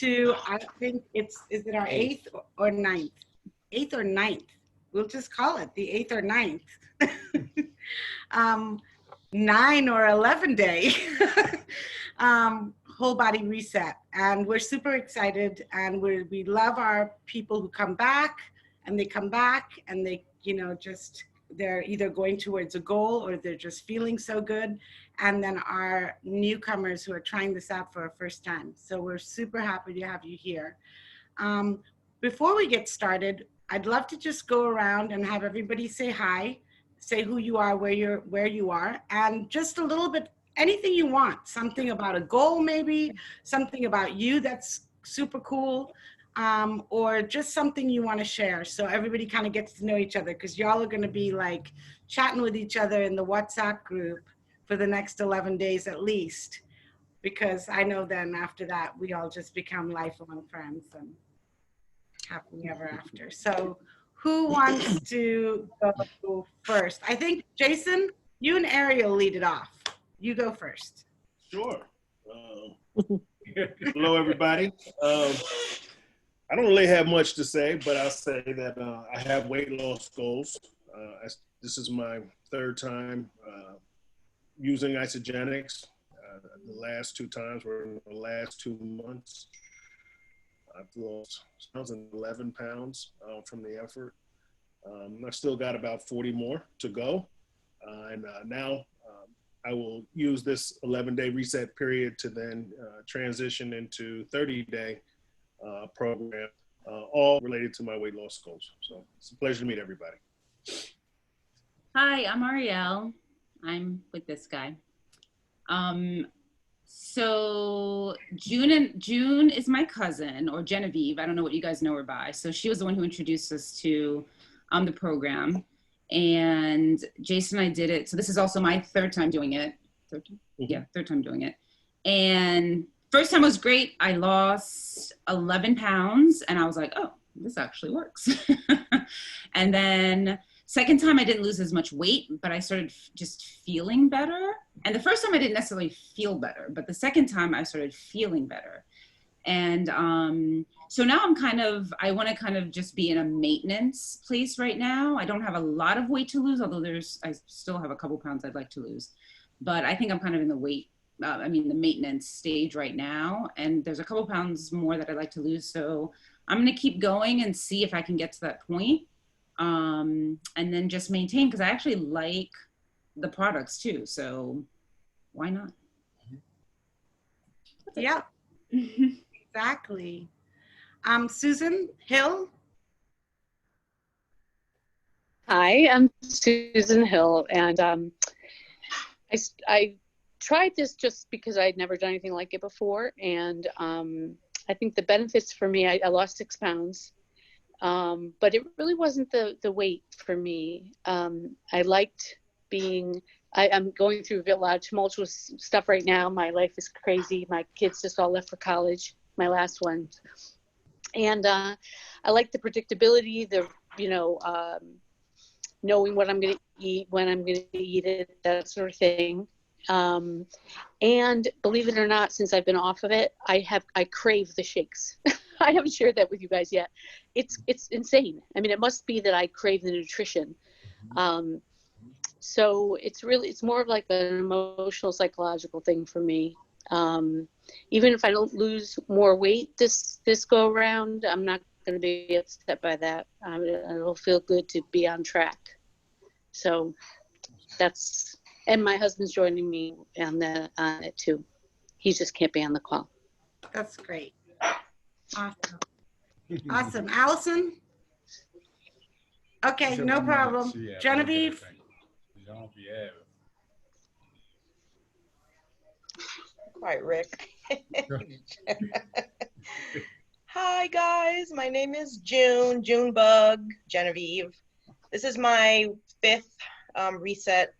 to, I think is it our eighth or ninth? Eighth or ninth? We'll just call it the eighth or ninth. 9 or 11 day whole body reset. And we're super excited, and we love our people who come back, and they come back and they, they're either going towards a goal or they're just feeling so good. And then our newcomers who are trying this out for a first time. So we're super happy to have you here. Before we get started, I'd love to just go around and have everybody say hi, say who you are, where you are, and just a little bit, anything you want, something about a goal maybe, something about you that's super cool, or just something you want to share. So everybody kind of gets to know each other, because y'all are going to be like chatting with each other in the WhatsApp group for the next 11 days at least, because I know then after that, we all just become lifelong friends and happily ever after. So who wants to go first? I think, Jason, you and Ariel lead it off. You go first. Sure. Hello, everybody. I don't really have much to say, but I'll say that I have weight loss goals. This is my third time using isogenics. The last 2 times were in the last 2 months. I've lost 11 pounds from the effort. I've still got about 40 more to go. And now I will use this 11-day reset period to then transition into 30-day program, all related to my weight loss goals. So it's a pleasure to meet everybody. Hi, I'm Ariel. I'm with this guy. So June is my cousin, or Genevieve. I don't know what you guys know her by. So she was the one who introduced us to the program. And Jason and I did it. So this is also my third time doing it. Third time? Yeah, third time doing it. And first time was great. I lost 11 pounds and I was like, oh, this actually works. And then second time I didn't lose as much weight, but I started just feeling better. And the first time I didn't necessarily feel better, but the second time I started feeling better. And so now I want to kind of just be in a maintenance place right now. I don't have a lot of weight to lose, although I still have a couple pounds I'd like to lose. But I think I'm kind of in the the maintenance stage right now. And there's a couple pounds more that I'd like to lose. So I'm going to keep going and see if I can get to that point. And then just maintain, because I actually like the products too. So why not? Yeah, exactly. Susan Hill. Hi, I'm Susan Hill, and I tried this just because I'd never done anything like it before, and I think the benefits for me, I lost 6 pounds, but it really wasn't the weight for me. I liked being, I'm going through a lot of tumultuous stuff right now. My life is crazy. My kids just all left for college, my last one. And I like the predictability, knowing what I'm going to eat, when I'm going to eat it, that sort of thing. And believe it or not, since I've been off of it, I crave the shakes. I haven't shared that with you guys yet. It's insane. I mean, it must be that I crave the nutrition. So it's more of like an emotional, psychological thing for me. Even if I don't lose more weight this go around, I'm not going to be upset by that. It'll feel good to be on track. So and my husband's joining me on it too. He just can't be on the call. That's great. Awesome. Allison? Okay, no problem. Genevieve? Quite, Rick. Hi guys, my name is Junebug, Genevieve. This is my 5th reset.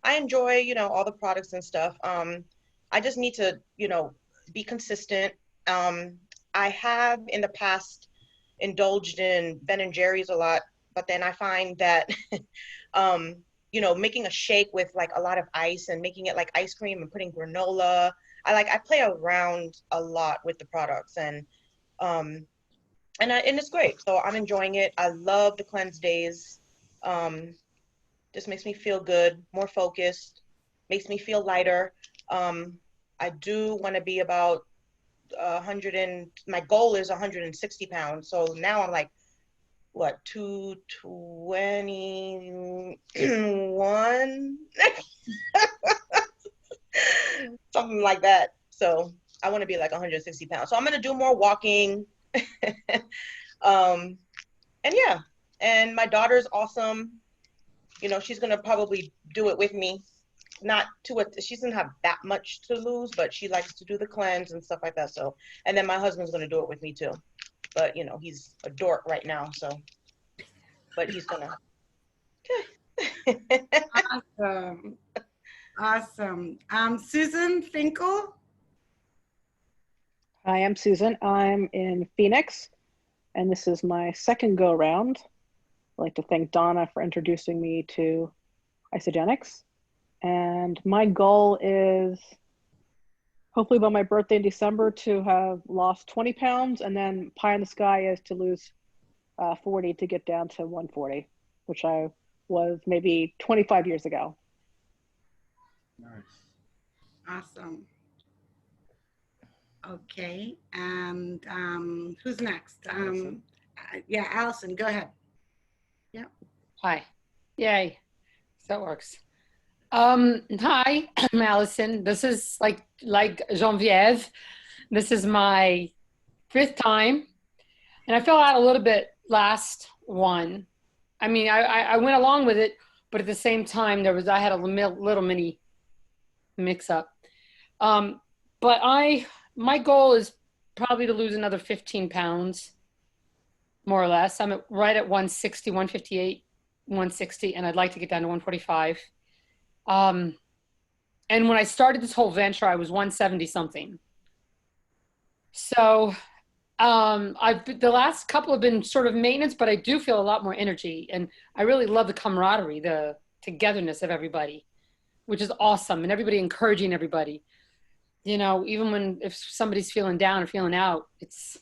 I enjoy, all the products and stuff. I just need to, be consistent. I have in the past indulged in Ben & Jerry's a lot, but then I find that, making a shake with like a lot of ice and making it like ice cream and putting granola. I play around a lot with the products, and And it's great. So I'm enjoying it. I love the cleanse days. Just makes me feel good, more focused, makes me feel lighter. I do want to be about 100 and my goal is 160 pounds. So now I'm like, what, 221? Something like that. So I want to be like 160 pounds. So I'm going to do more walking. And yeah, and my daughter's awesome. You know, she's going to probably do it with me. Not to it, she doesn't have that much to lose, but she likes to do the cleanse and stuff like that. So, and then my husband's going to do it with me too. But, you know, he's a dork right now. So, but he's going to. Awesome. Awesome. Susan Finkel. Hi, I'm Susan. I'm in Phoenix, and this is my second go round. I'd like to thank Donna for introducing me to Isogenics. And my goal is hopefully by my birthday in December to have lost 20 pounds, and then pie in the sky is to lose 40 to get down to 140, which I was maybe 25 years ago. Nice. Awesome. Okay, and who's next? Yeah, Allison, go ahead. Yeah. Hi. Yay. So that works. Hi, I'm Allison. This is like Geneviève. This is my 5th time. And I fell out a little bit last one. I mean, I went along with it, but at the same time, I had a little mini mix up. But my goal is probably to lose another 15 pounds, more or less. I'm right at 160, 158, 160, and I'd like to get down to 145. And when I started this whole venture, I was 170 something. So the last couple have been sort of maintenance, but I do feel a lot more energy, and I really love the camaraderie, the togetherness of everybody, which is awesome, and everybody encouraging everybody. You know, even if somebody's feeling down or feeling out, it's,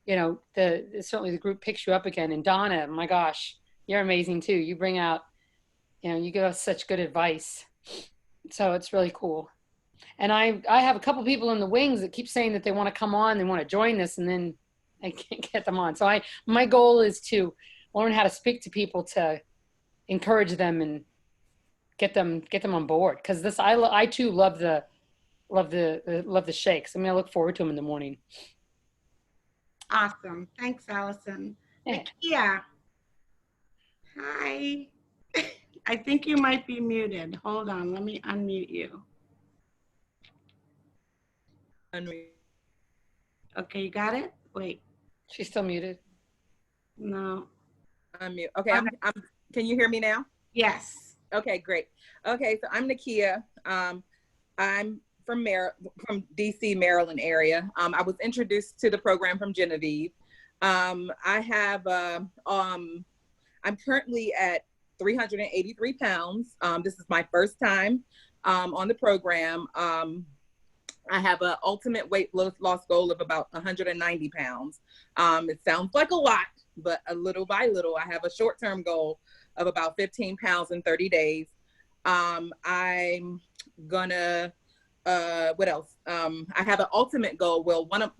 you know, certainly the group picks you up again. And Donna, my gosh, you're amazing too. You bring out, you know, you give us such good advice. So it's really cool. And I have a couple people in the wings that keep saying that they want to come on, they want to join this, and then I can't get them on. So my goal is to learn how to speak to people, to encourage them and get them on board. Because I too love the shakes. I mean, I look forward to them in the morning. Awesome. Thanks, Allison. Yeah. Nakia. Hi. I think you might be muted. Hold on. Let me unmute you. Unmute. Okay, you got it? Wait. She's still muted. No. Unmute. Okay, can you hear me now? Yes. Okay, great. Okay, so I'm Nakia. I'm from DC, Maryland area. I was introduced to the program from Genevieve. I'm currently at 383 pounds. This is my first time on the program. I have an ultimate weight loss goal of about 190 pounds. It sounds like a lot, but little by little, I have a short-term goal of about 15 pounds in 30 days. I'm gonna, what else? I have an ultimate goal. Well, one of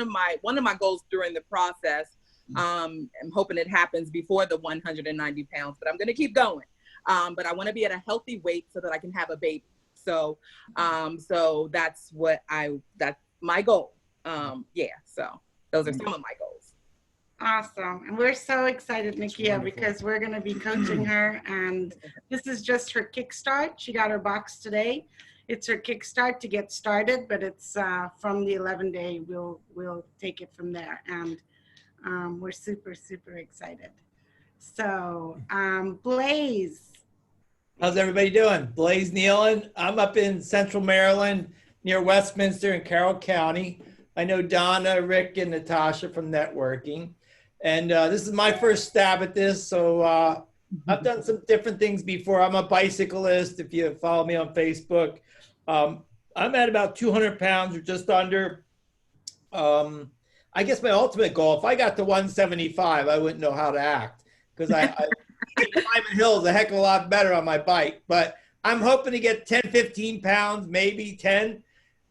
my goals during the process, I'm hoping it happens before the 190 pounds, but I'm gonna keep going. But I want to be at a healthy weight so that I can have a baby. So, so that's my goal. Yeah, so those are some of my goals. Awesome. And we're so excited, Nakia, because we're going to be coaching her. And this is just her kickstart. She got her box today. It's her kickstart to get started, but it's from the 11-day. We'll take it from there. And we're super, super excited. So, Blaze. How's everybody doing? Blaze Nealon. I'm up in Central Maryland near Westminster in Carroll County. I know Donna, Rick, and Natasha from networking. And this is my first stab at this. So I've done some different things before. I'm a bicyclist, if you follow me on Facebook. I'm at about 200 pounds or just under. I guess my ultimate goal, if I got to 175, I wouldn't know how to act because I climbing hills a heck of a lot better on my bike. But I'm hoping to get 10, 15 pounds, maybe 10,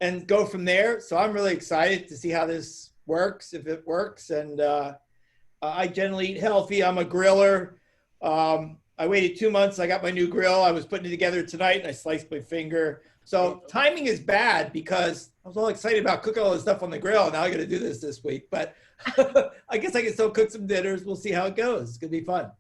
and go from there. So I'm really excited to see how this works, if it works. And I generally eat healthy. I'm a griller. I waited 2 months. I got my new grill. I was putting it together tonight and I sliced my finger. So timing is bad because I was all excited about cooking all this stuff on the grill. Now I got to do this week, but I guess I can still cook some dinners. We'll see how it goes. It's going to be fun.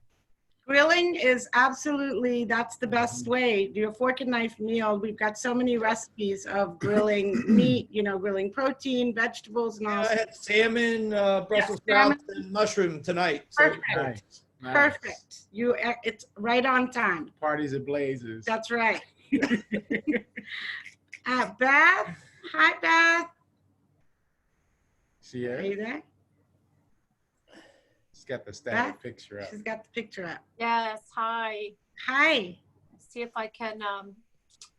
Grilling is absolutely, that's the best way. Do a fork and knife meal. We've got so many recipes of grilling meat, you know, grilling protein, vegetables, and all. I had salmon, Brussels sprouts, and mushroom tonight. So Perfect. Nice. Perfect. It's right on time. Parties at Blazers. That's right. Beth. Hi, Beth. See Are her? you there? She's got the static Beth? picture up. She's got the picture up. Yes, hi. Hi. See if I can,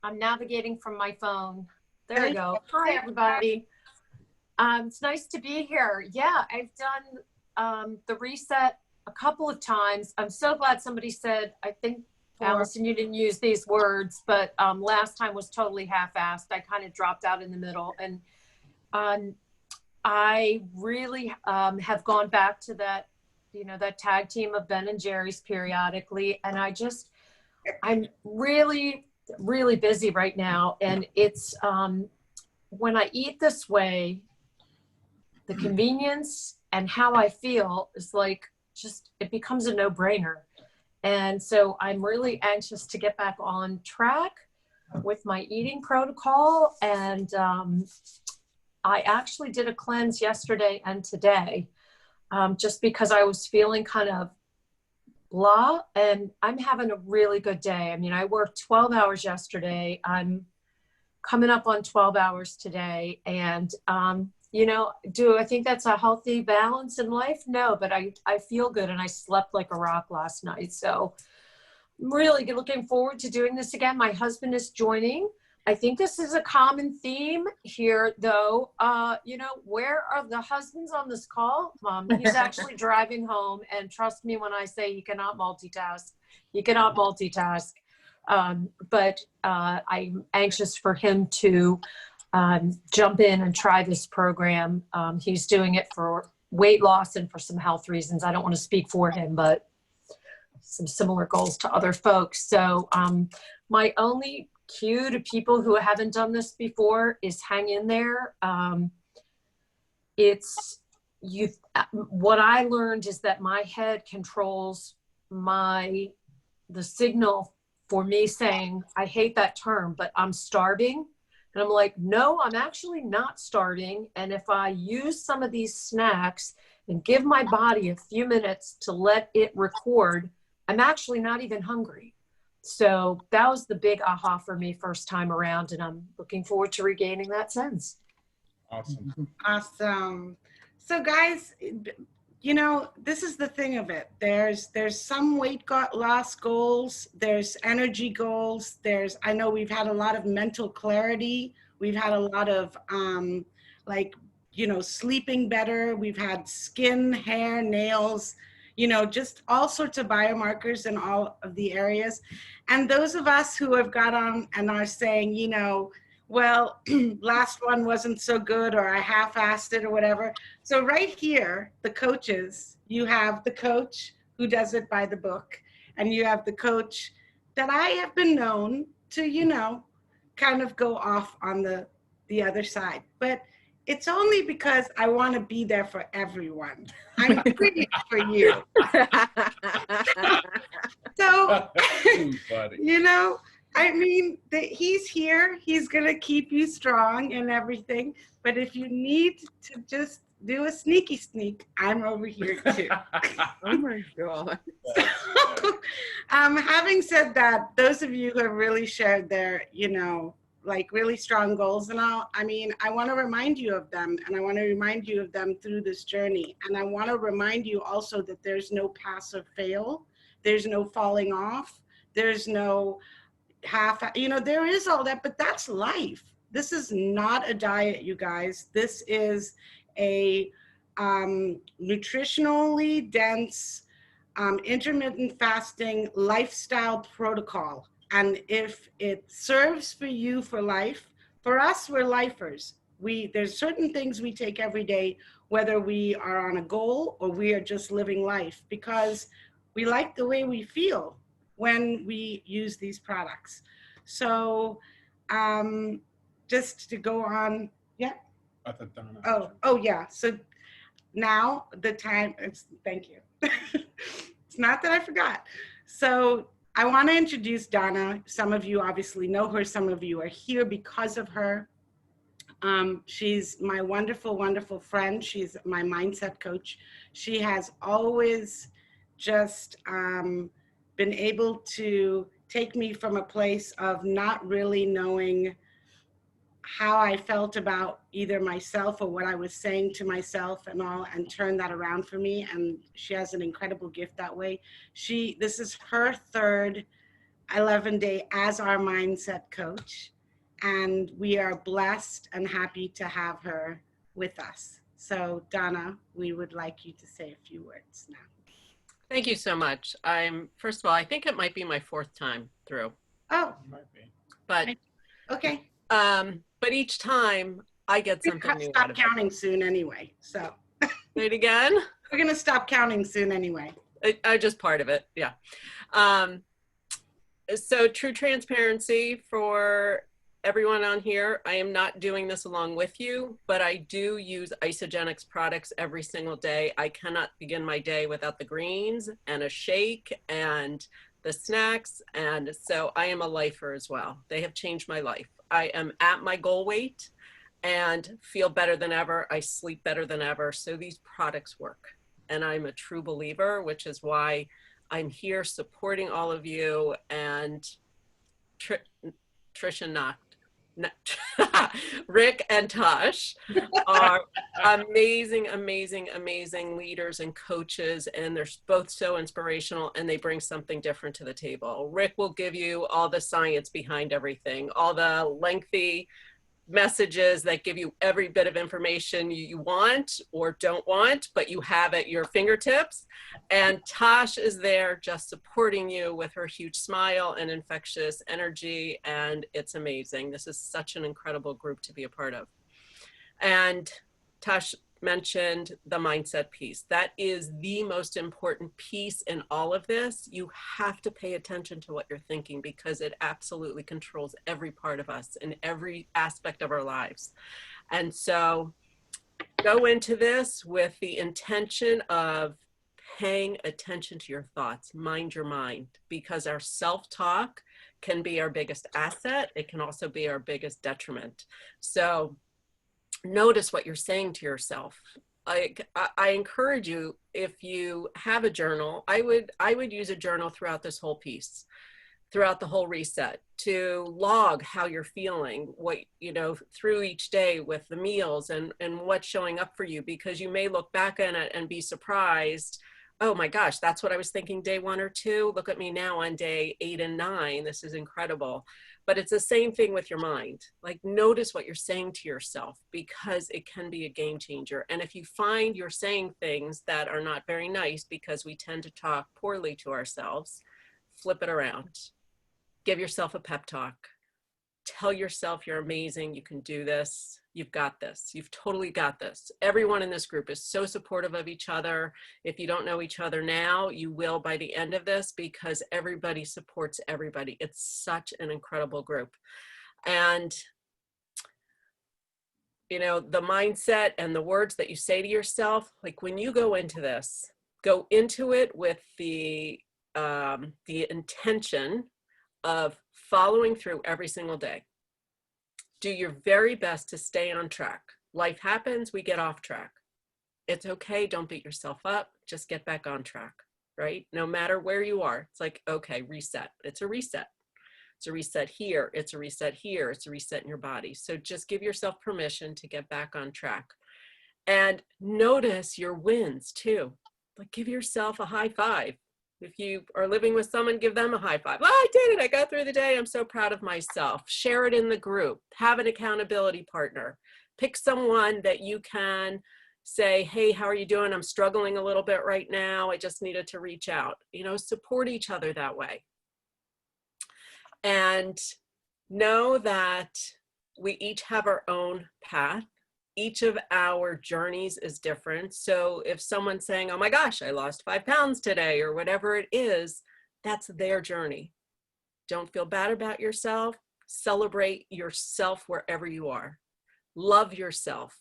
I'm navigating from my phone. There Hi. we go. Hi, everybody. It's nice to be here. Yeah, I've done the reset a couple of times. I'm so glad somebody said, I think, Allison, you didn't use these words, but last time was totally half-assed. I kind of dropped out in the middle. And I really have gone back to that, you know, that tag team of Ben and Jerry's periodically. And I'm really, really busy right now. And it's, when I eat this way, the convenience and how I feel is like, just, it becomes a no-brainer. And so I'm really anxious to get back on track with my eating protocol. And I actually did a cleanse yesterday and today, just because I was feeling kind of blah, and I'm having a really good day. I mean, I worked 12 hours yesterday. I'm coming up on 12 hours today. And, you know, do I think that's a healthy balance in life? No, but I feel good, and I slept like a rock last night. So I'm really looking forward to doing this again. My husband is joining. I think this is a common theme here, though. You know, where are the husbands on this call? He's actually driving home, and trust me when I say he cannot multitask. He cannot multitask. But I'm anxious for him to jump in and try this program. He's doing it for weight loss and for some health reasons. I don't want to speak for him, but some similar goals to other folks. So my only cue to people who haven't done this before is hang in there. What I learned is that my head controls the signal for me saying, I hate that term, but I'm starving. And I'm like, no, I'm actually not starving. And if I use some of these snacks and give my body a few minutes to let it record, I'm actually not even hungry. So that was the big aha for me first time around. And I'm looking forward to regaining that sense. Awesome. Awesome. So guys, you know, this is the thing of it. There's some weight loss goals. There's energy goals. I know we've had a lot of mental clarity. We've had a lot of like, you know, sleeping better. We've had skin, hair, nails, you know, just all sorts of biomarkers in all of the areas. And those of us who have got on and are saying, you know, well, last one wasn't so good, or I half-assed it or whatever. So right here, the coaches, you have the coach who does it by the book, and you have the coach that I have been known to, you know, kind of go off on the other side. But it's only because I want to be there for everyone. I'm doing it for you. So, you know, I mean, he's here. He's going to keep you strong and everything. But if you need to just do a sneaky sneak, I'm over here too. Oh my God. So, having said that, those of you who have really shared their, you know, like really strong goals and all, I mean, I want to remind you of them, and I want to remind you of them through this journey. And I want to remind you also that there's no pass or fail. There's no falling off. There's no you know, there is all that, but that's life. This is not a diet, you guys. This is a nutritionally dense, intermittent fasting lifestyle protocol. And if it serves for you for life, for us, we're lifers. There's certain things we take every day, whether we are on a goal or we are just living life, because we like the way we feel when we use these products. So just to go on, yeah. Oh yeah. So now the time is, thank you. It's not that I forgot. So I want to introduce Donna. Some of you obviously know her. Some of you are here because of her. She's my wonderful, wonderful friend. She's my mindset coach. She has always just been able to take me from a place of not really knowing how I felt about either myself or what I was saying to myself and all, and turn that around for me. And she has an incredible gift that way. This is her third 11-day as our mindset coach. And we are blessed and happy to have her with us. So Donna, we would like you to say a few words now. Thank you so much. First of all, I think it might be my 4th time through. Oh, but okay. But each time I get something new. Stop counting soon anyway. So say it again. We're gonna stop counting soon anyway. I just part of it, yeah. So true transparency for everyone on here. I am not doing this along with you, but I do use Isagenix products every single day. I cannot begin my day without the greens and a shake and the snacks. And so I am a lifer as well. They have changed my life. I am at my goal weight and feel better than ever. I sleep better than ever. So these products work. And I'm a true believer, which is why I'm here supporting all of you. And Trish and Rick and Tosh are amazing, amazing, amazing leaders and coaches, and they're both so inspirational, and they bring something different to the table. Rick will give you all the science behind everything, all the lengthy messages that give you every bit of information you want or don't want, but you have at your fingertips. And Tosh is there just supporting you with her huge smile and infectious energy, and it's amazing. This is such an incredible group to be a part of. And Tosh mentioned the mindset piece. That is the most important piece in all of this. You have to pay attention to what you're thinking, because it absolutely controls every part of us in every aspect of our lives. And so go into this with the intention of paying attention to your thoughts. Mind your mind, because our self-talk can be our biggest asset. It can also be our biggest detriment. So notice what you're saying to yourself. I encourage you, if you have a journal, I would use a journal throughout this whole piece, throughout the whole reset, to log how you're feeling, what, you know, through each day with the meals and what's showing up for you, because you may look back on it and be surprised. Oh my gosh, that's what I was thinking day 1 or 2. Look at me now on day 8 and 9. This is incredible. But it's the same thing with your mind. Like, notice what you're saying to yourself, because it can be a game changer. And if you find you're saying things that are not very nice, because we tend to talk poorly to ourselves, flip it around. Give yourself a pep talk. Tell yourself you're amazing. You can do this. You've got this. You've totally got this. Everyone in this group is so supportive of each other. If you don't know each other now, you will by the end of this, because everybody supports everybody. It's such an incredible group. And, you know, the mindset and the words that you say to yourself, like when you go into this, go into it with the intention of following through every single day. Do your very best to stay on track. Life happens, we get off track. It's okay, don't beat yourself up, just get back on track, right? No matter where you are, it's like, okay, reset. It's a reset. It's a reset here, it's a reset here, it's a reset in your body. So just give yourself permission to get back on track. And notice your wins too. Like, give yourself a high five. If you are living with someone, give them a high five. Oh, I did it. I got through the day. I'm so proud of myself. Share it in the group. Have an accountability partner. Pick someone that you can say, hey, how are you doing? I'm struggling a little bit right now. I just needed to reach out. You know, support each other that way. And know that we each have our own path. Each of our journeys is different. So if someone's saying, oh my gosh, I lost 5 pounds today, or whatever it is, that's their journey. Don't feel bad about yourself. Celebrate yourself wherever you are. Love yourself.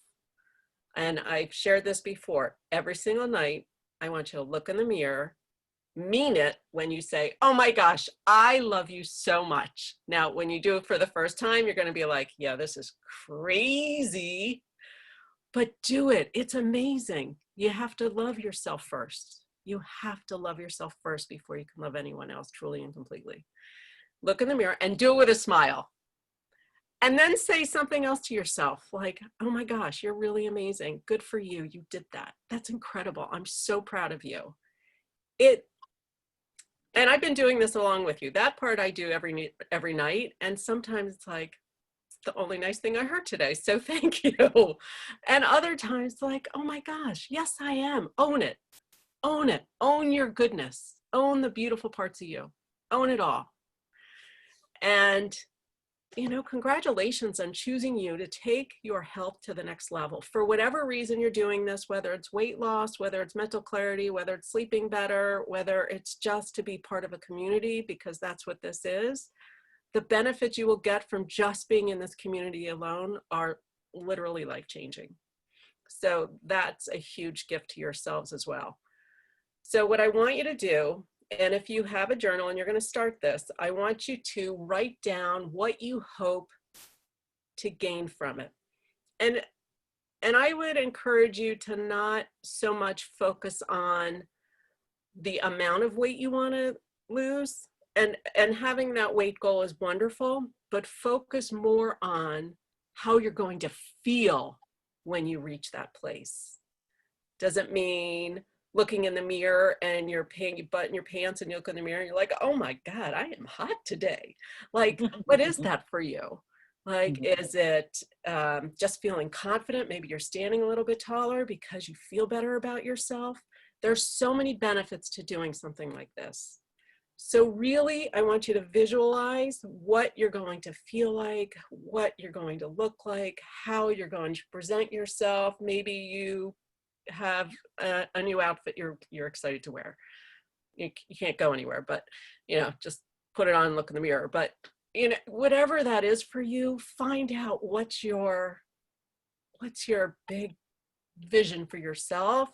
And I've shared this before. Every single night, I want you to look in the mirror, mean it when you say, oh my gosh, I love you so much. Now, when you do it for the first time, you're going to be like, yeah, this is crazy. But do it. It's amazing. You have to love yourself first. You have to love yourself first before you can love anyone else truly and completely. Look in the mirror and do it with a smile. And then say something else to yourself like, oh my gosh, you're really amazing. Good for you. You did that. That's incredible. I'm so proud of you. And I've been doing this along with you. That part I do every night. And sometimes it's like, it's the only nice thing I heard today. So thank you. And other times like, oh my gosh, yes, I am. Own it. Own it. Own your goodness. Own the beautiful parts of you. Own it all. And you know, congratulations on choosing you to take your health to the next level. For whatever reason you're doing this, whether it's weight loss, whether it's mental clarity, whether it's sleeping better, whether it's just to be part of a community, because that's what this is, the benefits you will get from just being in this community alone are literally life-changing. So that's a huge gift to yourselves as well. So what I want you to do, and if you have a journal and you're going to start this, I want you to write down what you hope to gain from it. And I would encourage you to not so much focus on the amount of weight you want to lose. And having that weight goal is wonderful, but focus more on how you're going to feel when you reach that place. Doesn't mean looking in the mirror and you button your pants and you look in the mirror and you're like, oh my God, I am hot today. Like, what is that for you? Like, is it just feeling confident? Maybe you're standing a little bit taller because you feel better about yourself. There's so many benefits to doing something like this. So really, I want you to visualize what you're going to feel like, what you're going to look like, how you're going to present yourself. Maybe you have a new outfit you're excited to wear. You can't go anywhere, but you know, just put it on and look in the mirror. But you know, whatever that is for you, find out what's your big vision for yourself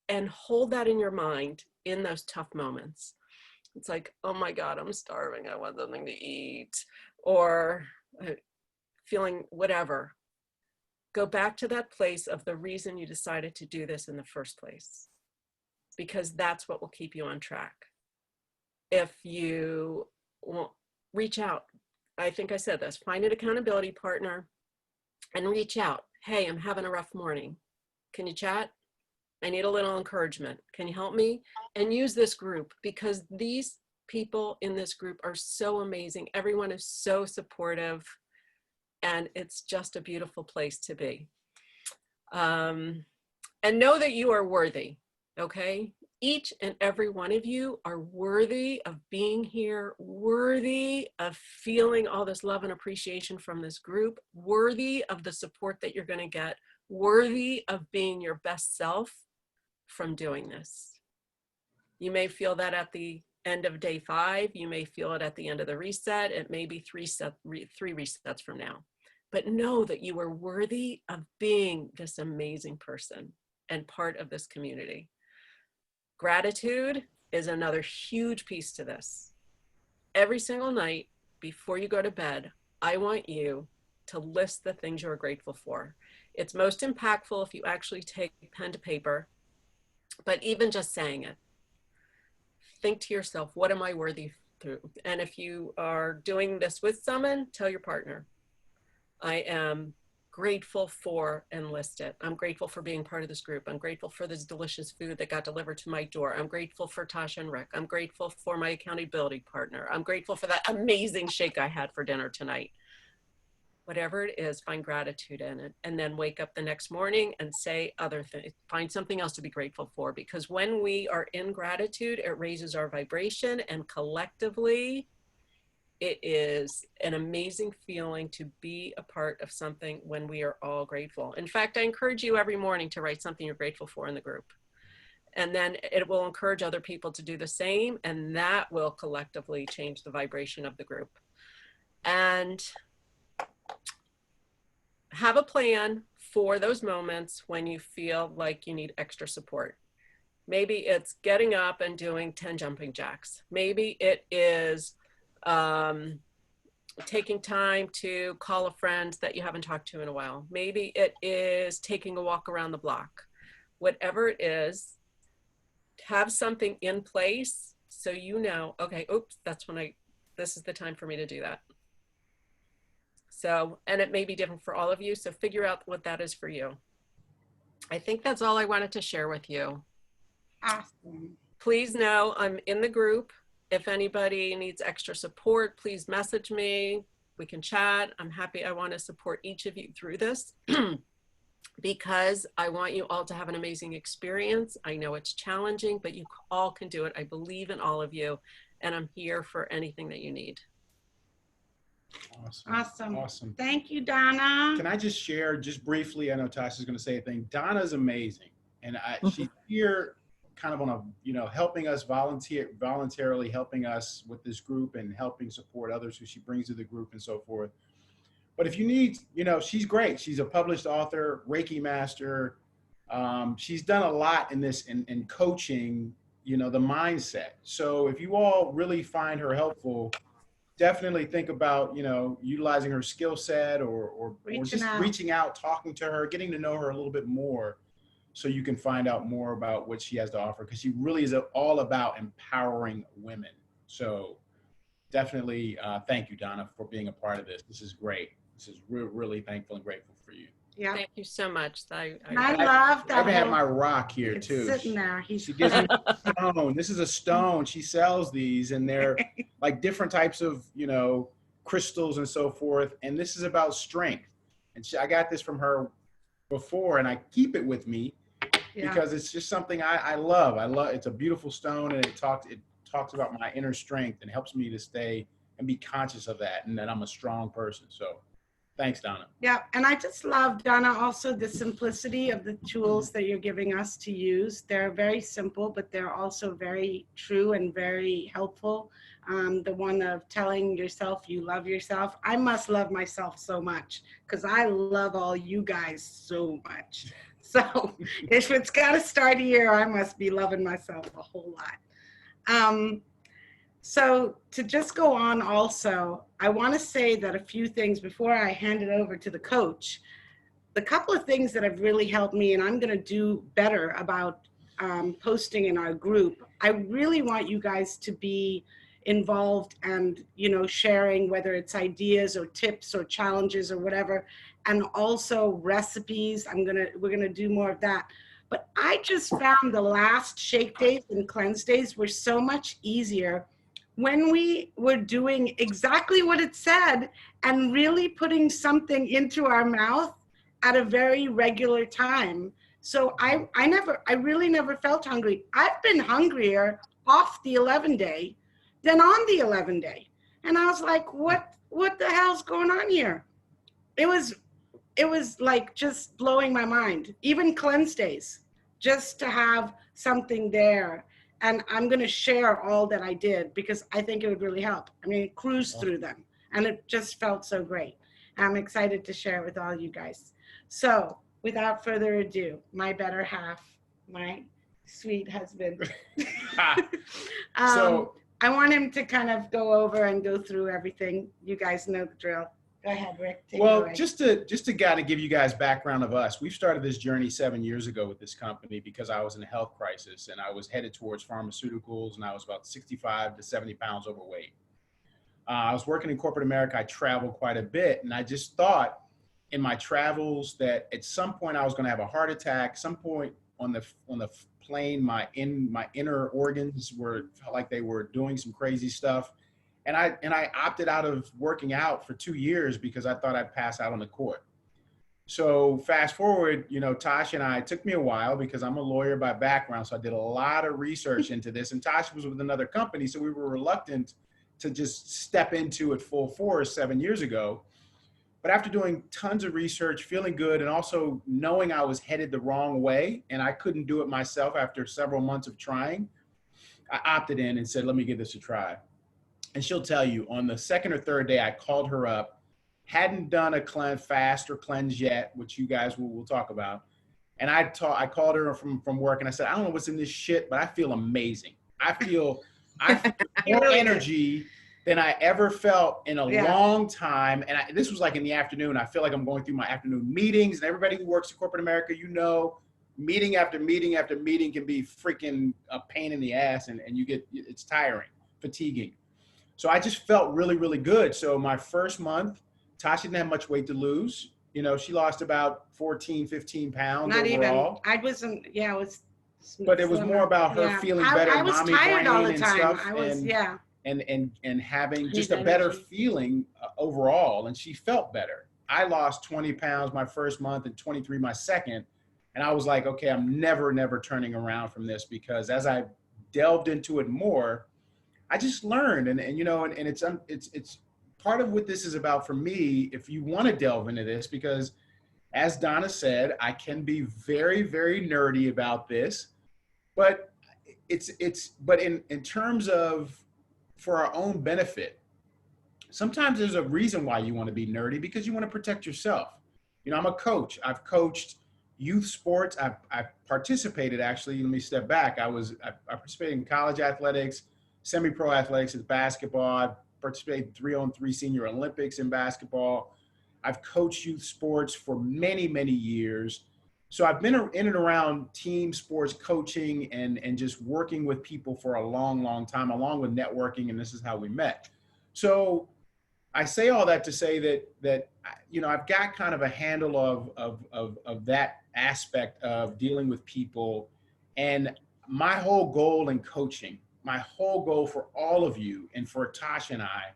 and hold that in your mind in those tough moments. It's like, oh my God, I'm starving. I want something to eat, or feeling whatever. Go back to that place of the reason you decided to do this in the first place, because that's what will keep you on track. If you won't reach out, I think I said this, find an accountability partner and reach out. Hey, I'm having a rough morning. Can you chat? I need a little encouragement. Can you help me? And use this group, because these people in this group are so amazing. Everyone is so supportive. And it's just a beautiful place to be. And know that you are worthy, okay? Each and every one of you are worthy of being here, worthy of feeling all this love and appreciation from this group, worthy of the support that you're going to get, worthy of being your best self from doing this. You may feel that at the end of day 5, you may feel it at the end of the reset. It may be 3 resets from now. But know that you are worthy of being this amazing person and part of this community. Gratitude is another huge piece to this. Every single night before you go to bed, I want you to list the things you're grateful for. It's most impactful if you actually take pen to paper, but even just saying it. Think to yourself, what am I worthy through? And if you are doing this with someone, tell your partner. I am grateful for, and list it. I'm grateful for being part of this group. I'm grateful for this delicious food that got delivered to my door. I'm grateful for Tasha and Rick. I'm grateful for my accountability partner. I'm grateful for that amazing shake I had for dinner tonight. whatever it is, find gratitude in it, and then wake up the next morning and say other things, find something else to be grateful for. Because when we are in gratitude, it raises our vibration, and collectively, it is an amazing feeling to be a part of something when we are all grateful. In fact, I encourage you every morning to write something you're grateful for in the group. And then it will encourage other people to do the same, and that will collectively change the vibration of the group. And have a plan for those moments when you feel like you need extra support. Maybe it's getting up and doing 10 jumping jacks. Maybe it is taking time to call a friend that you haven't talked to in a while. Maybe it is taking a walk around the block. Whatever it is, have something in place so you know, okay, oops, this is the time for me to do that. So, and it may be different for all of you, so figure out what that is for you. I think that's all I wanted to share with you. Awesome. Please know I'm in the group. If anybody needs extra support, please message me. We can chat. I'm happy. I want to support each of you through this because I want you all to have an amazing experience. I know it's challenging, but you all can do it. I believe in all of you, and I'm here for anything that you need. Awesome. Thank you, Donna. Can I just share just briefly? I know Tasha's going to say a thing. Donna's amazing, and she's here kind of on a, helping us voluntarily helping us with this group and helping support others who she brings to the group and so forth. But if you need, she's great. She's a published author, Reiki master. She's done a lot in this, in coaching, the mindset. So if you all really find her helpful, definitely think about, utilizing her skill set or just reaching out, talking to her, getting to know her a little bit more so you can find out more about what she has to offer, because she really is all about empowering women. So definitely thank you, Donna, for being a part of this. This is great. This is really thankful and grateful for you. Yeah. Thank you so much. I love that. I even have my rock here too. Sitting there. She gives me a stone. This is a stone. She sells these, and they're like different types of, crystals and so forth. And this is about strength. And I got this from her before, and I keep it with me because it's just something I love. It's a beautiful stone, and it talks about my inner strength and helps me to stay and be conscious of that, and that I'm a strong person. So thanks, Donna. Yeah, and I just love, Donna, also the simplicity of the tools that you're giving us to use. They're very simple, but they're also very true and very helpful. The one of telling yourself you love yourself. I must love myself so much because I love all you guys so much. So if it's got to start here, I must be loving myself a whole lot. So to just go on also, I want to say that a few things before I hand it over to the coach. The couple of things that have really helped me, and I'm going to do better about posting in our group. I really want you guys to be involved and, sharing, whether it's ideas or tips or challenges or whatever, and also recipes. We're going to do more of that. But I just found the last shake days and cleanse days were so much easier when we were doing exactly what it said and really putting something into our mouth at a very regular time. So I really never felt hungry. I've been hungrier off the 11 day than on the 11 day. And I was like, what the hell's going on here? It was like just blowing my mind. Even cleanse days, just to have something there. And I'm going to share all that I did because I think it would really help. I mean, cruise through them, and it just felt so great. I'm excited to share it with all you guys. So without further ado, my better half, my sweet husband. So I want him to kind of go over and go through everything. You guys know the drill. Go ahead, Rick. Take it away. just to kind of give you guys background of us, we've started this journey 7 years ago with this company because I was in a health crisis and I was headed towards pharmaceuticals, and I was about 65 to 70 pounds overweight. I was working in corporate America. I traveled quite a bit, and I just thought in my travels that at some point I was going to have a heart attack. Some point on the plane, my inner organs felt like they were doing some crazy stuff. And I opted out of working out for 2 years because I thought I'd pass out on the court. So fast forward, you know, Tasha and I, it took me a while because I'm a lawyer by background. So I did a lot of research into this, and Tasha was with another company. So we were reluctant to just step into it full force 7 years ago. But after doing tons of research, feeling good, and also knowing I was headed the wrong way and I couldn't do it myself after several months of trying, I opted in and said, let me give this a try. And she'll tell you, on the second or third day, I called her up, hadn't done a fast or cleanse yet, which you guys will talk about. And I called her from work and I said, I don't know what's in this shit, but I feel amazing. I feel more energy than I ever felt in a long time. And this was like in the afternoon. I feel like I'm going through my afternoon meetings, and everybody who works in corporate America, you know, meeting after meeting after meeting can be freaking a pain in the ass, and it's tiring, fatiguing. So I just felt really, really good. So my first month, Tasha didn't have much weight to lose. You know, she lost about 14, 15 pounds Not overall. even. I wasn't. Yeah, it was. But it was more about her feeling better, I was mommy tired brain all the and time. stuff, I was, and having just a better feeling overall. And she felt better. I lost 20 pounds my first month and 23 my second. And I was like, okay, I'm never turning around from this, because as I delved into it more, I just learned, and you know, and it's part of what this is about for me. If you want to delve into this, because as Donna said, I can be very, very nerdy about this, but but in terms of for our own benefit, sometimes there's a reason why you want to be nerdy, because you want to protect yourself. You know, I'm a coach. I've coached youth sports. I've participated, actually. Let me step back. I participated in college athletics, semi-pro athletics in basketball. I participated in 3-on-3 senior Olympics in basketball. I've coached youth sports for many, many years. So I've been in and around team sports coaching and just working with people for a long, long time, along with networking, and this is how we met. So I say all that to say that you know, I've got kind of a handle of that aspect of dealing with people. And my whole goal in coaching, my whole goal for all of you and for Tasha and I,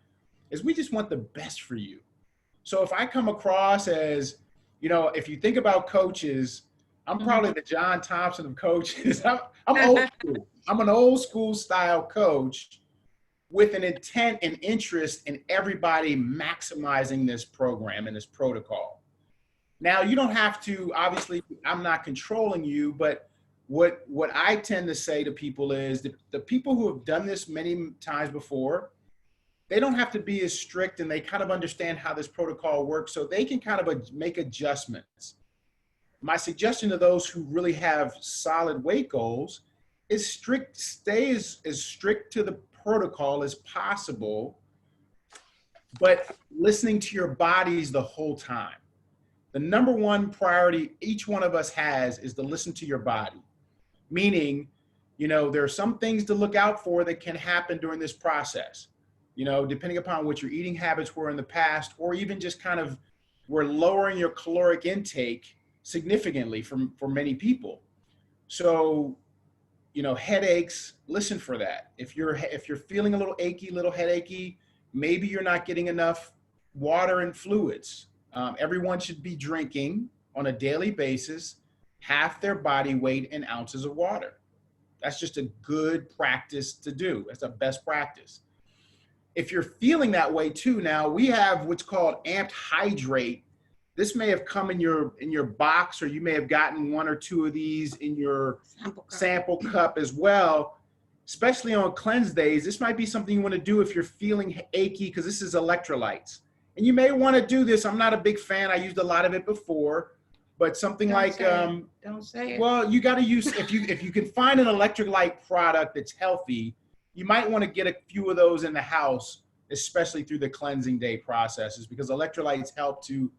is we just want the best for you. So if I come across as, you know, if you think about coaches, I'm probably the John Thompson of coaches. I'm old school. I'm an old school style coach with an intent and interest in everybody maximizing this program and this protocol. Now, you don't have to, obviously, I'm not controlling you, but what I tend to say to people is that the people who have done this many times before, they don't have to be as strict, and they kind of understand how this protocol works, so they can kind of make adjustments. My suggestion to those who really have solid weight goals is stay as strict to the protocol as possible, but listening to your bodies the whole time. The number one priority each one of us has is to listen to your body. Meaning, you know, there are some things to look out for that can happen during this process. You know, depending upon what your eating habits were in the past, or even just kind of we're lowering your caloric intake significantly for many people. So, you know, headaches, listen for that. If you're feeling a little achy, little headachy, maybe you're not getting enough water and fluids. Everyone should be drinking on a daily basis half their body weight in ounces of water. That's just a good practice to do. That's a best practice. If you're feeling that way too, now we have what's called Amped Hydrate. This may have come in your box, or you may have gotten one or two of these in your sample cup as well. Especially on cleanse days, this might be something you want to do if you're feeling achy, because this is electrolytes. And you may want to do this. I'm not a big fan. I used a lot of it before, but something don't say it. Well, you got to use, if you can find an electrolyte product that's healthy, you might want to get a few of those in the house, especially through the cleansing day processes, because electrolytes help to,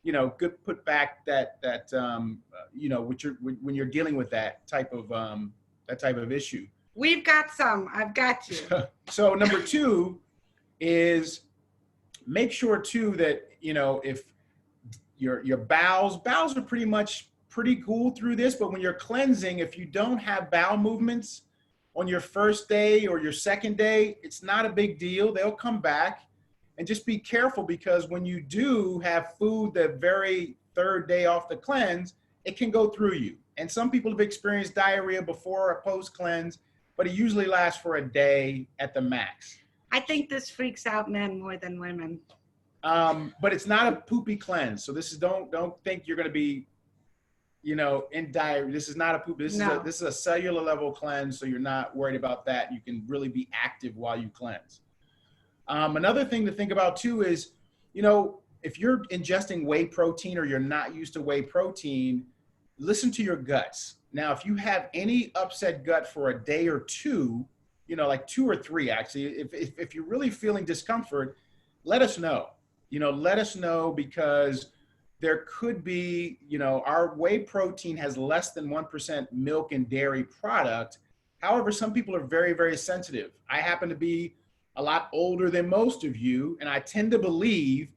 you know, put back that you know, when you're dealing with that type of issue. We've got some. I've got you. So number two is make sure too that, you know, if your bowels are pretty cool through this, but when you're cleansing, if you don't have bowel movements, on your first day or your second day, it's not a big deal. They'll come back. And just be careful, because when you do have food the very third day off the cleanse, it can go through you. And some people have experienced diarrhea before or post cleanse, but it usually lasts for a day at the max. I think this freaks out men more than women. But it's not a poopy cleanse. So this is, don't think you're going to be, you know, in diarrhea. This is not a poop. This is a cellular level cleanse. So you're not worried about that. You can really be active while you cleanse. Another thing to think about too is, you know, if you're ingesting whey protein or you're not used to whey protein, listen to your guts. Now, if you have any upset gut for a day or two, you know, like 2 or 3, actually, if you're really feeling discomfort, let us know. You know, let us know, because there could be, you know, our whey protein has less than 1% milk and dairy product. However, some people are very, very sensitive. I happen to be a lot older than most of you, and I tend to believe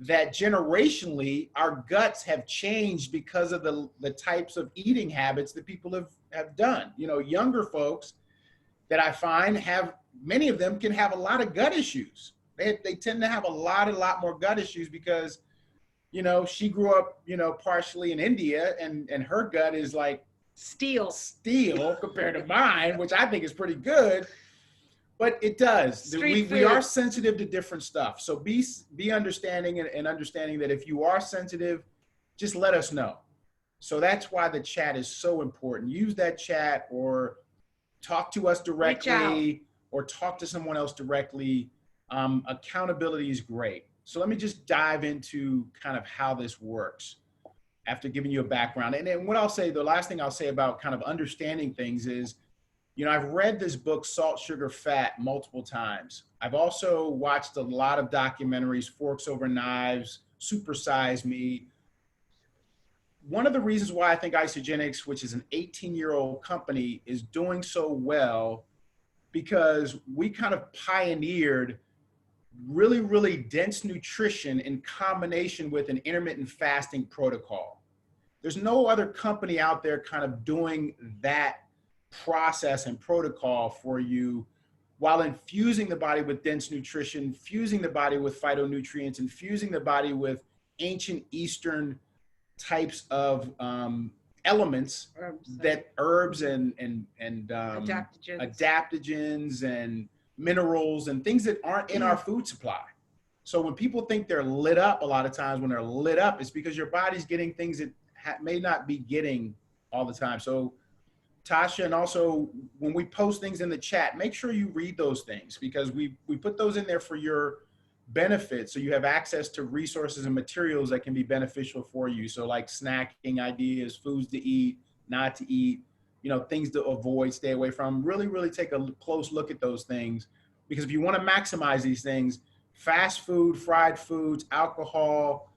that generationally our guts have changed because of the types of eating habits that people have done. You know, younger folks that I find have, many of them can have a lot of gut issues. They tend to have a lot more gut issues because, you know, she grew up, you know, partially in India, and her gut is like steel compared to mine, which I think is pretty good. But it does. We are sensitive to different stuff. So be understanding and understanding that if you are sensitive, just let us know. So that's why the chat is so important. Use that chat, or talk to us directly, or talk to someone else directly. Accountability is great. So let me just dive into kind of how this works after giving you a background. And then what I'll say, the last thing I'll say about kind of understanding things is, you know, I've read this book, Salt, Sugar, Fat, multiple times. I've also watched a lot of documentaries, Forks Over Knives, Super Size Me. One of the reasons why I think Isagenix, which is an 18-year-old company, is doing so well, because we kind of pioneered really, really dense nutrition in combination with an intermittent fasting protocol. There's no other company out there kind of doing that process and protocol for you, while infusing the body with dense nutrition, infusing the body with phytonutrients, infusing the body with ancient Eastern types of elements, herbs and adaptogens and minerals and things that aren't in our food supply. So when people think they're lit up, a lot of times when they're lit up, it's because your body's getting things that may not be getting all the time. So Tasha, and also when we post things in the chat, make sure you read those things, because we put those in there for your benefit, so you have access to resources and materials that can be beneficial for you. So like snacking ideas, foods to eat, not to eat, you know, things to avoid, stay away from. Really, really take a close look at those things, because if you want to maximize these things, fast food, fried foods, alcohol,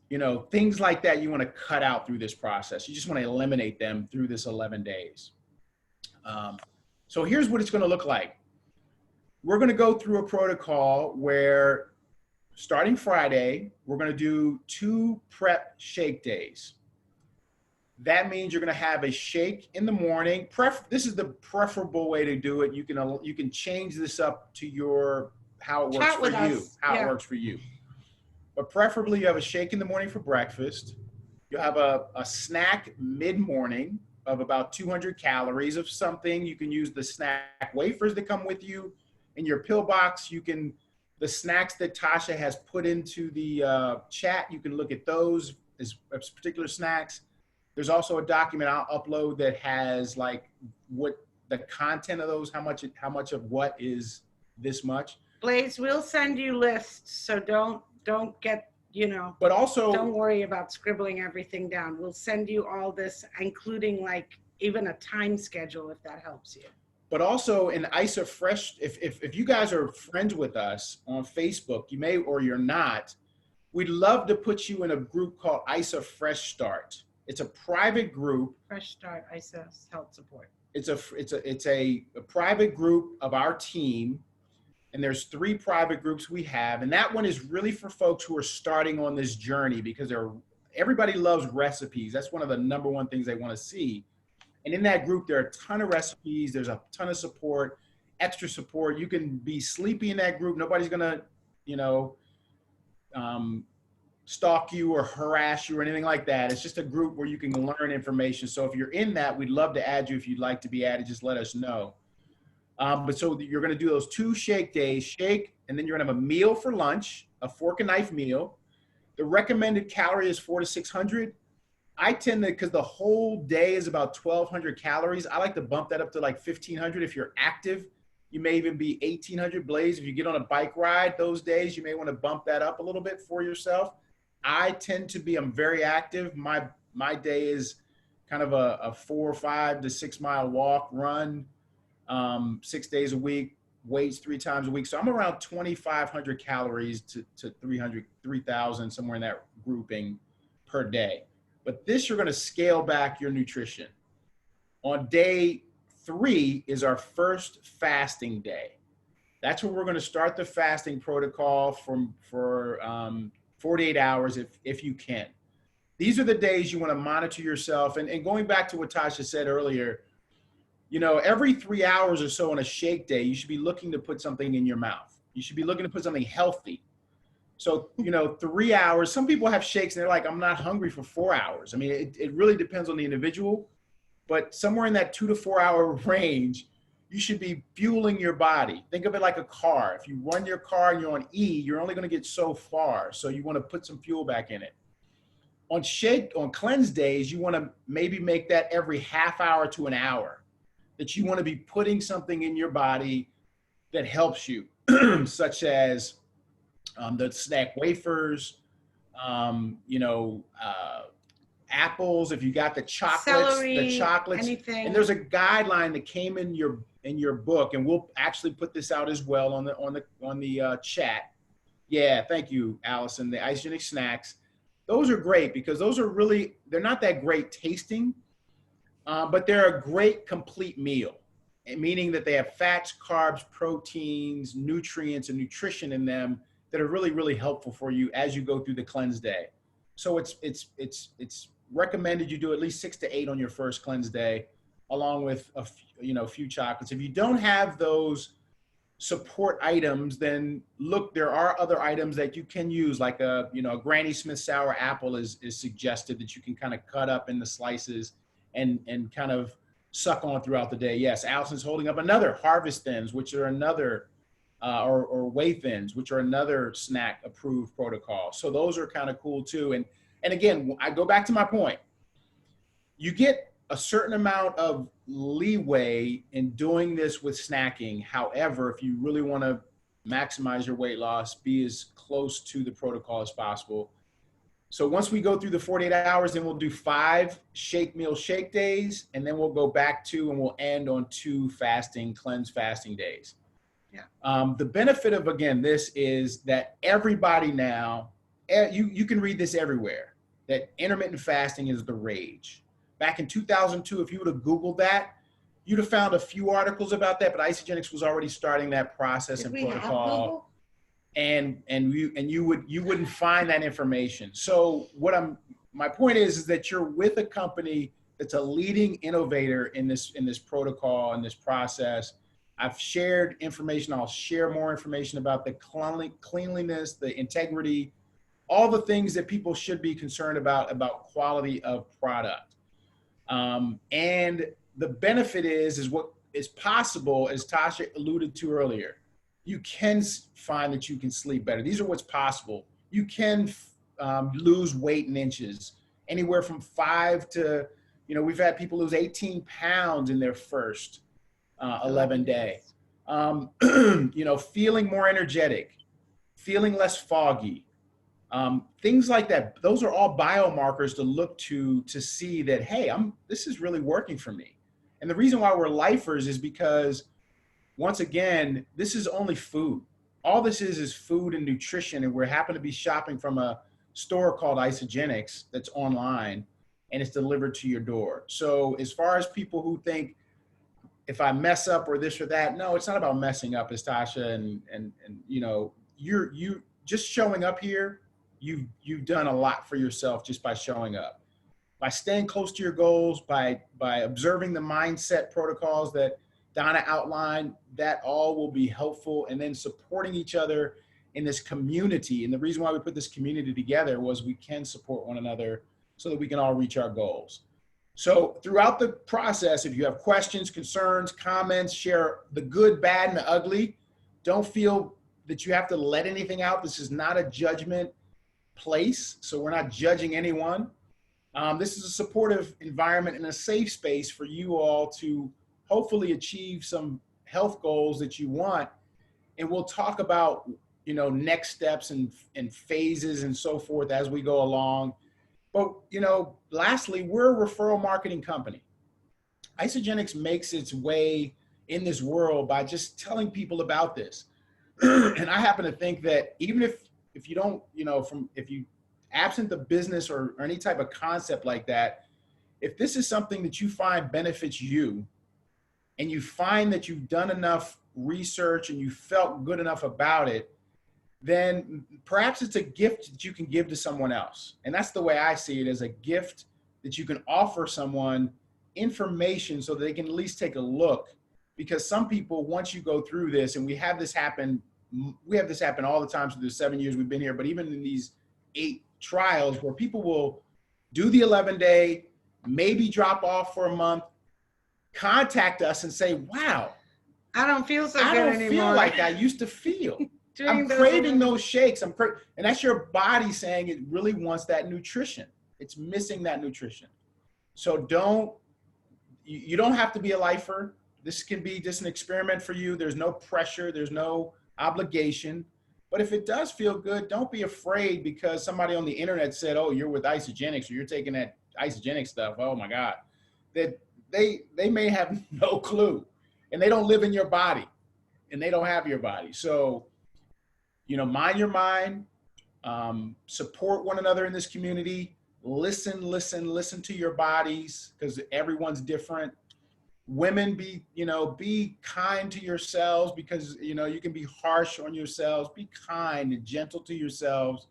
you know, things like that, you want to cut out through this process. You just want to eliminate them through this 11 days. So here's what it's going to look like. We're going to go through a protocol where, starting Friday, we're going to do 2 prep shake days. That means you're going to have a shake in the morning. This is the preferable way to do it. You can change this up to how it works for you. It works for you. But preferably you have a shake in the morning for breakfast. You have a snack mid-morning of about 200 calories of something. You can use the snack wafers that come with you in your pill box. The snacks that Tasha has put into the chat, you can look at those as particular snacks. There's also a document I'll upload that has like what the content of those, how much of what is this much. Blaze, we'll send you lists, so don't get, you know, but also don't worry about scribbling everything down. We'll send you all this, including like even a time schedule, if that helps you. But also in ISA Fresh, if you guys are friends with us on Facebook, you may or you're not, we'd love to put you in a group called ISA Fresh Start. It's a private group. Fresh Start ISA Health Support. It's a private group of our team. And there's 3 private groups we have. And that one is really for folks who are starting on this journey, because everybody loves recipes. That's one of the #1 things they want to see. And in that group, there are a ton of recipes. There's a ton of support, extra support. You can be sleepy in that group. Nobody's gonna, you know, stalk you or harass you or anything like that. It's just a group where you can learn information. So if you're in that, we'd love to add you. If you'd like to be added, just let us know. But so you're going to do those 2 shake days, shake, and then you're going to have a meal for lunch, a fork and knife meal. The recommended calorie is 400 to 600. I tend to, because the whole day is about 1,200 calories, I like to bump that up to like 1,500. If you're active, you may even be 1,800. Blaze, if you get on a bike ride those days, you may want to bump that up a little bit for yourself. I tend to be, I'm very active. My day is kind of a 4 or 5 to 6 mile walk, run, 6 days a week, weights 3 times a week. So I'm around 2,500 calories to 3,000, somewhere in that grouping per day. But this, you're going to scale back your nutrition. On day 3 is our first fasting day. That's where we're going to start the fasting protocol for 48 hours if you can. These are the days you want to monitor yourself. And going back to what Tasha said earlier, you know, every 3 hours or so on a shake day, you should be looking to put something in your mouth. You should be looking to put something healthy. So, you know, 3 hours, some people have shakes and they're like, I'm not hungry for 4 hours. I mean, it really depends on the individual, but somewhere in that 2 to 4 hour range, you should be fueling your body. Think of it like a car. If you run your car and you're on E, you're only going to get so far. So you want to put some fuel back in it. On cleanse days, you want to maybe make that every half hour to an hour, that you want to be putting something in your body that helps you, such as the snack wafers, apples, if you got the chocolates, anything. and there's a guideline that came in your book, and we'll actually put this out as well on the chat. Yeah, thank you, Allison. The isogenic snacks, those are great because those are really, they're not that great tasting, but they're a great complete meal, meaning that they have fats, carbs, proteins, nutrients, and nutrition in them that are really, really helpful for you as you go through the cleanse day. So it's recommended you do at least 6 to 8 on your first cleanse day, along with a few chocolates. If you don't have those support items, then look, there are other items that you can use, like a Granny Smith sour apple is suggested, that you can kind of cut up into slices and kind of suck on throughout the day. Yes, Allison's holding up another Harvest Thins, which are another or Whey Thins, which are another snack approved protocol. So those are kind of cool too. And again, I go back to my point. You get a certain amount of leeway in doing this with snacking. However, if you really want to maximize your weight loss, be as close to the protocol as possible. So once we go through the 48 hours, then we'll do 5 shake days, and then we'll go back to, and we'll end on 2 cleanse fasting days. Yeah. The benefit of, again, this is that everybody now, you can read this everywhere, that intermittent fasting is the rage. Back in 2002, if you would have Googled that, you'd have found a few articles about that, but Isagenix was already starting that process and protocol. And you wouldn't find that information. So my point is that you're with a company that's a leading innovator in this protocol and this process. I've shared information. I'll share more information about the cleanliness, the integrity, all the things that people should be concerned about quality of product. And the benefit is what is possible, as Tasha alluded to earlier. You can find that you can sleep better. These are what's possible. You can lose weight in inches, anywhere from 5 to, we've had people lose 18 pounds in their first 11 day. Feeling more energetic, feeling less foggy, things like that. Those are all biomarkers to look to see that, hey, this is really working for me. And the reason why we're lifers is because, once again, this is only food. All this is food and nutrition, and we happen to be shopping from a store called Isagenix that's online, and it's delivered to your door. So as far as people who think, if I mess up or this or that, no, it's not about messing up, as Tasha and you just showing up here, you've done a lot for yourself just by showing up. by staying close to your goals, by observing the mindset protocols that Donna outlined, that all will be helpful. And then supporting each other in this community. And the reason why we put this community together was we can support one another so that we can all reach our goals. So throughout the process, if you have questions, concerns, comments, share the good, bad, and the ugly. Don't feel that you have to let anything out. This is not a judgment place, so we're not judging anyone. This is a supportive environment and a safe space for you all to hopefully achieve some health goals that you want. And we'll talk about, you know, next steps and phases and so forth as we go along. But, you know, lastly, we're a referral marketing company. Isagenix makes its way in this world by just telling people about this. And I happen to think that even if you don't, you know, if you absent the business or any type of concept like that, if this is something that you find benefits you and you find that you've done enough research and you felt good enough about it, then perhaps it's a gift that you can give to someone else. And that's the way I see it, as a gift that you can offer someone information so that they can at least take a look. Because some people, once you go through this, and we have this happen all the time through the 7 years we've been here, but even in these 8 trials where people will do the 11-day, maybe drop off for a month, contact us and say, wow, I don't feel so I good don't anymore. feel like I used to feel. I'm Doing craving those shakes. And that's your body saying it really wants that nutrition. It's missing that nutrition. So you don't have to be a lifer. This can be just an experiment for you. There's no pressure. There's no obligation. But if it does feel good, don't be afraid because somebody on the internet said, oh, you're with Isagenix or you're taking that Isagenix stuff. Oh my God. That they may have no clue, and they don't live in your body, and they don't have your body. So, you know, mind your mind, support one another in this community, listen to your bodies, because everyone's different. Women, be kind to yourselves, because, you know, you can be harsh on yourselves. Be kind and gentle to yourselves,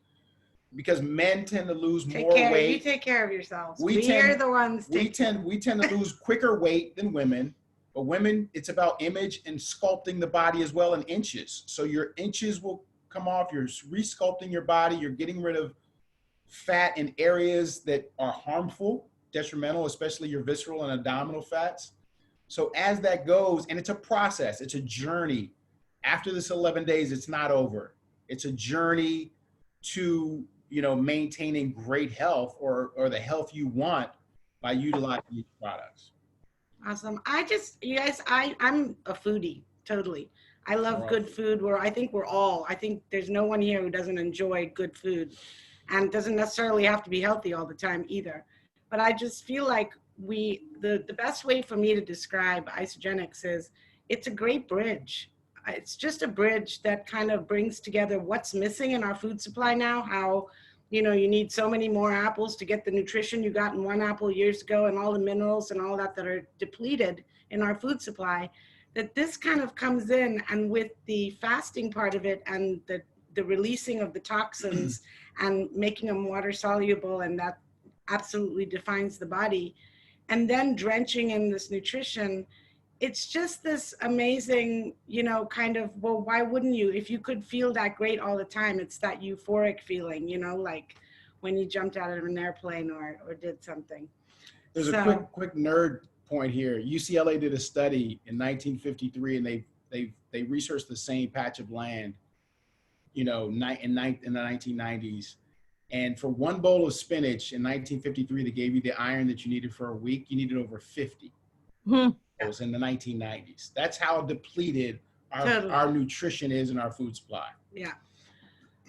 because men tend to lose more weight. You take care of yourselves. We tend to lose quicker weight than women. But women, it's about image and sculpting the body as well in inches. So your inches will come off. You're resculpting your body. You're getting rid of fat in areas that are harmful, detrimental, especially your visceral and abdominal fats. So as that goes, and it's a process, it's a journey. After this 11 days, it's not over. It's a journey to, you know, maintaining great health or the health you want by utilizing these products. Awesome. You guys, I'm a foodie, totally. I love good food. I think there's no one here who doesn't enjoy good food, and it doesn't necessarily have to be healthy all the time either. But I just feel like the best way for me to describe Isagenix is it's a great bridge. It's just a bridge that kind of brings together what's missing in our food supply now, how, you know, you need so many more apples to get the nutrition you got in one apple years ago and all the minerals and all that are depleted in our food supply, that this kind of comes in, and with the fasting part of it and the releasing of the toxins and making them water soluble, and that absolutely defines the body, and then drenching in this nutrition, it's just this amazing, you know, kind of, well, why wouldn't you? If you could feel that great all the time, it's that euphoric feeling, you know, like when you jumped out of an airplane or did something. There's a quick nerd point here. UCLA did a study in 1953, and they researched the same patch of land, you know, in the 1990s. And for one bowl of spinach in 1953, they gave you the iron that you needed for a week. You needed over 50. It was in the 1990s. That's how depleted our nutrition is in our food supply. Yeah.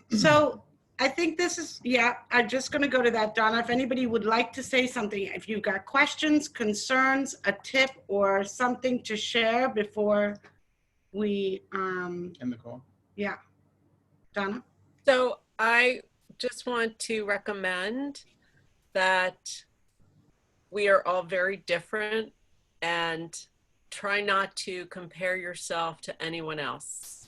So I think I'm just going to go to that, Donna. If anybody would like to say something, if you've got questions, concerns, a tip, or something to share before we end the call. Yeah. Donna? So I just want to recommend that we are all very different, and try not to compare yourself to anyone else.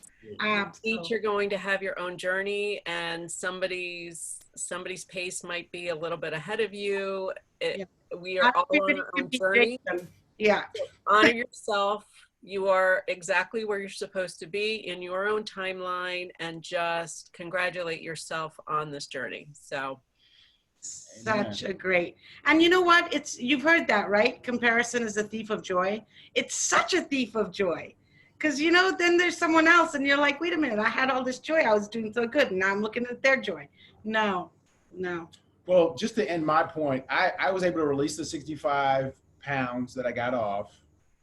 Each you're going to have your own journey, and somebody's somebody's pace might be a little bit ahead of you. Yeah. We are all on Everybody our can own be journey. victim. Yeah. Honor yourself. You are exactly where you're supposed to be in your own timeline, and just congratulate yourself on this journey. So such a great, and you know what? You've heard that, right? Comparison is a thief of joy. It's such a thief of joy. Because, you know, then there's someone else and you're like, wait a minute, I had all this joy. I was doing so good. And now I'm looking at their joy. No. Well, just to end my point, I was able to release the 65 pounds that I got off,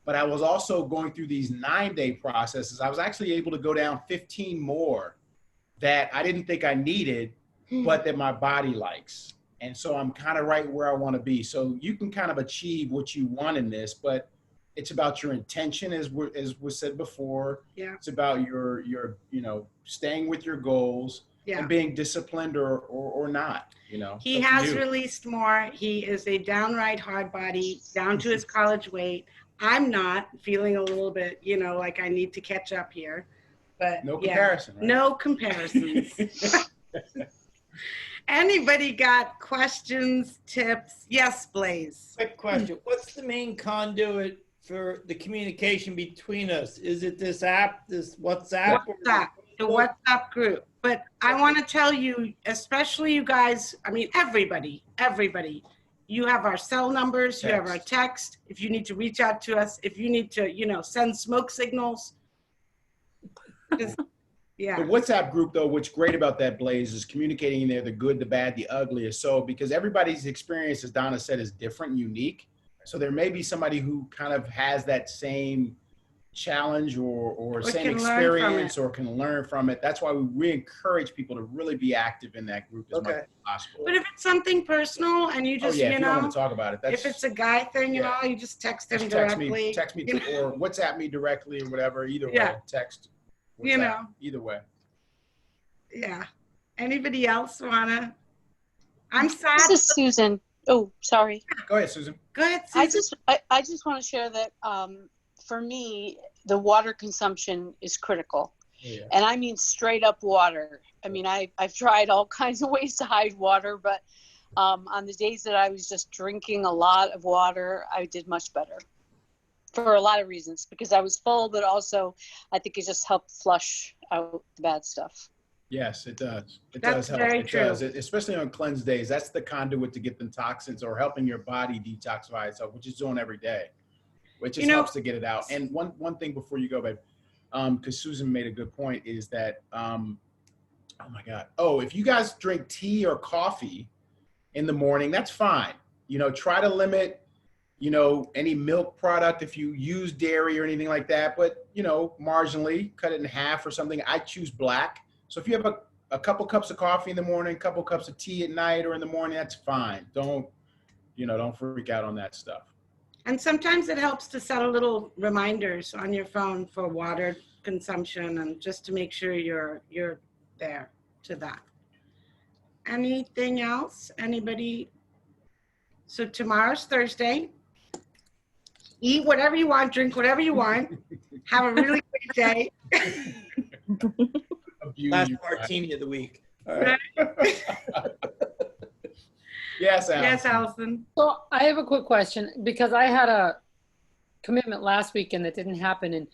but I was also going through these 9-day processes. I was actually able to go down 15 more that I didn't think I needed, but that my body likes. And so I'm kind of right where I want to be. So you can kind of achieve what you want in this, but it's about your intention, as was said before. Yeah. It's about your staying with your goals, and being disciplined or not. He has released more. He is a downright hard body, down to his college weight. I'm not, feeling a little bit, like I need to catch up here. But no comparison. Right? No comparisons. Anybody got questions, tips? Yes, Blaze. Quick question. What's the main conduit for the communication between us? Is it this app, this WhatsApp? The WhatsApp group. But I want to tell you, especially you guys, I mean, everybody, you have our cell numbers, you have our text. If you need to reach out to us, if you need to, send smoke signals. Yeah. The WhatsApp group, though, what's great about that, Blaze, is communicating in there the good, the bad, the ugly. So because everybody's experience, as Donna said, is different and unique. So there may be somebody who kind of has that same challenge or same experience or can learn from it. That's why we encourage people to really be active in that group as much as possible. But if it's something personal and you just, if you don't want to talk about it, if it's a guy thing, you just text him directly. Text me or WhatsApp me directly or whatever. Either way, text. WhatsApp, either way. Yeah. Anybody else wanna? I'm sad. This is Susan. Oh, sorry. Go ahead, Susan. Go ahead, Susan. I just want to share that for me, the water consumption is critical. Yeah. And I mean straight up water. I mean, I've tried all kinds of ways to hide water, but on the days that I was just drinking a lot of water, I did much better. For a lot of reasons, because I was full, but also I think it just helped flush out the bad stuff. Yes, it does. That's help. very it true. does, especially on cleanse days. That's the conduit to get the toxins or helping your body detoxify itself, which is doing every day, which just helps to get it out. And one thing before you go, babe, because Susan made a good point, is that, oh my God. Oh, if you guys drink tea or coffee in the morning, that's fine. Try to limit any milk product if you use dairy or anything like that, but marginally cut it in half or something. I choose black. So if you have a couple cups of coffee in the morning, a couple cups of tea at night or in the morning, that's fine. Don't freak out on that stuff. And sometimes it helps to set a little reminders on your phone for water consumption and just to make sure you're there to that. Anything else? Anybody? So tomorrow's Thursday. Eat whatever you want, drink whatever you want. Have a really great day. Last martini of the week. All right. Yes, Allison. Yes, Allison. So I have a quick question, because I had a commitment last weekend that didn't happen. And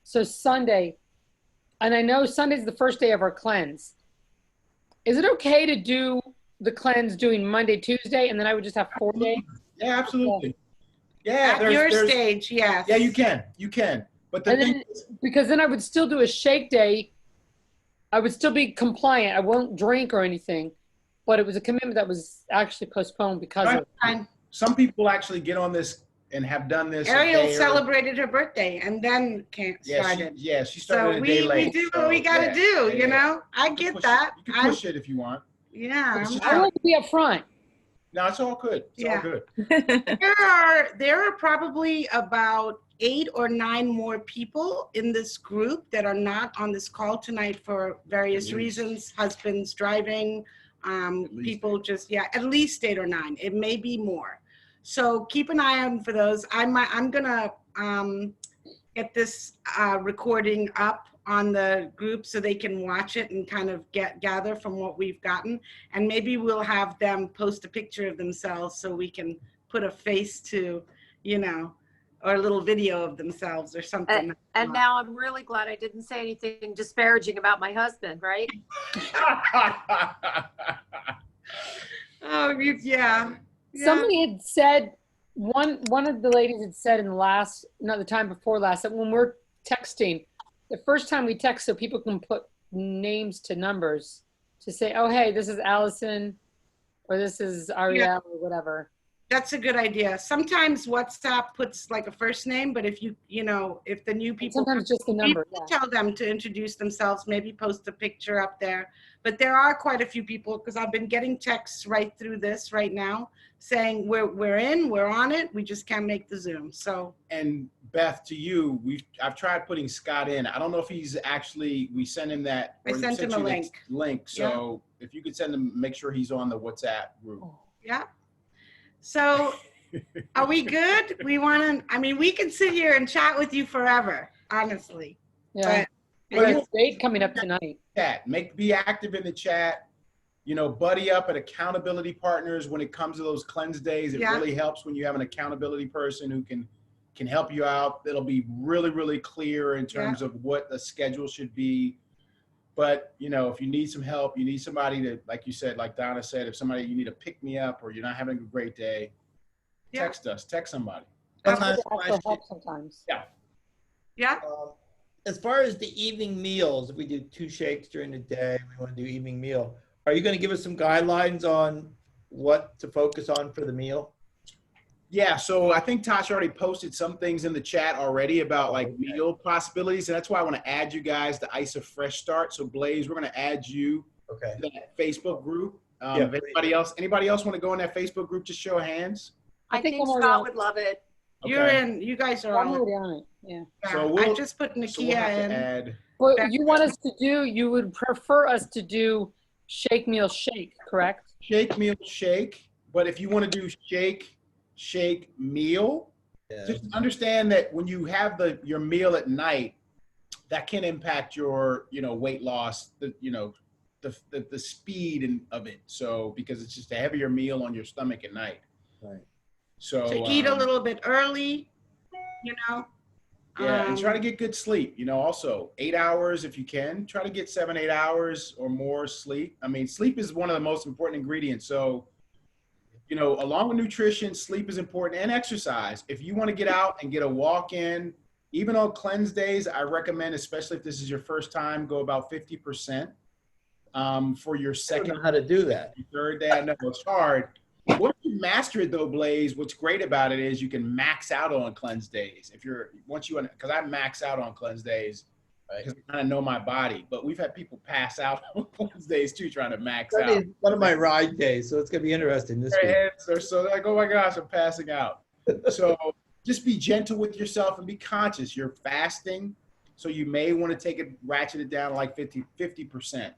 so Sunday, and I know Sunday's the first day of our cleanse. Is it okay to do the cleanse doing Monday, Tuesday, and then I would just have 4 days? Yeah, absolutely. Yeah, at your stage, yes. Yeah, you can. But because then I would still do a shake day. I would still be compliant. I won't drink or anything, but it was a commitment that was actually postponed because of. Some people actually get on this and have done this. Ariel celebrated her birthday and then started. She started a day late. We do what we got to do, you know? I get that. You can push it if you want. Yeah. I like to be up front. No, it's all good. It's all good. There are probably about 8 or 9 more people in this group that are not on this call tonight for various reasons. Husbands driving, people just, at least 8 or 9. It may be more. So keep an eye on for those. I'm gonna get this recording up on the group so they can watch it and kind of gather from what we've gotten. And maybe we'll have them post a picture of themselves so we can put a face to, you know, or a little video of themselves or something. And now I'm really glad I didn't say anything disparaging about my husband, right? Oh, yeah. Somebody had said, one of the ladies had said in the last, not the time before last, that when we're texting, the first time we text so people can put names to numbers to say, oh, hey, this is Allison, or this is Ariel, or whatever. That's a good idea. Sometimes WhatsApp puts like a first name, but if you know, if the new people, sometimes just the number, tell them to introduce themselves, maybe post a picture up there. But there are quite a few people, because I've been getting texts right through this right now saying we're on it. We just can't make the Zoom. So. And Beth, to you, I've tried putting Scott in. I don't know if he's actually, we sent him that. I sent him a link. So if you could send him, make sure he's on the WhatsApp group. Yeah. So are we good? We want to, I mean, we can sit here and chat with you forever, honestly. Yeah. But there's a date coming up tonight. Be active in the chat. You know, buddy up at accountability partners when it comes to those cleanse days. It really helps when you have an accountability person who can help you out. It'll be really, really clear in terms of what the schedule should be. But, you know, if you need some help, you need somebody to, like you said, like Donna said, if somebody, you need to pick me up or you're not having a great day, text us, text somebody. Sometimes. Yeah. Yeah. As far as the evening meals, if we do 2 shakes during the day, we want to do evening meal. Are you going to give us some guidelines on what to focus on for the meal? Yeah, so I think Tasha already posted some things in the chat already about like meal possibilities. And that's why I want to add you guys to ICE of Fresh Start. So Blaze, we're going to add you to that Facebook group. If anybody else want to go in that Facebook group, just show of hands. I think Scott would love it. Okay. You're in, you guys are I'm on. already on it. Yeah. So I just put Nakia in. What you want us to do, you would prefer us to do shake meal shake, correct? Shake meal shake. But if you want to do shake meal, just understand that when you have your meal at night, that can impact your weight loss, the speed of it. So because it's just a heavier meal on your stomach at night. Right. So eat a little bit early, Yeah, and try to get good sleep. Also 8 hours if you can. Try to get 7-8 hours or more sleep. I mean, sleep is one of the most important ingredients. So along with nutrition, sleep is important, and exercise. If you want to get out and get a walk in, even on cleanse days, I recommend, especially if this is your first time, go about 50%. For your second. I don't know how to do that. Third day, I know it's hard. Once you master it though, Blaze, what's great about it is you can max out on cleanse days. Because I max out on cleanse days because I kind of know my body. But we've had people pass out on cleanse days too, trying to max out. Is one of my ride days, so it's gonna be interesting this week. So they're like, oh my gosh, I'm passing out. So just be gentle with yourself and be conscious. You're fasting, so you may want to ratchet it down to like 50%.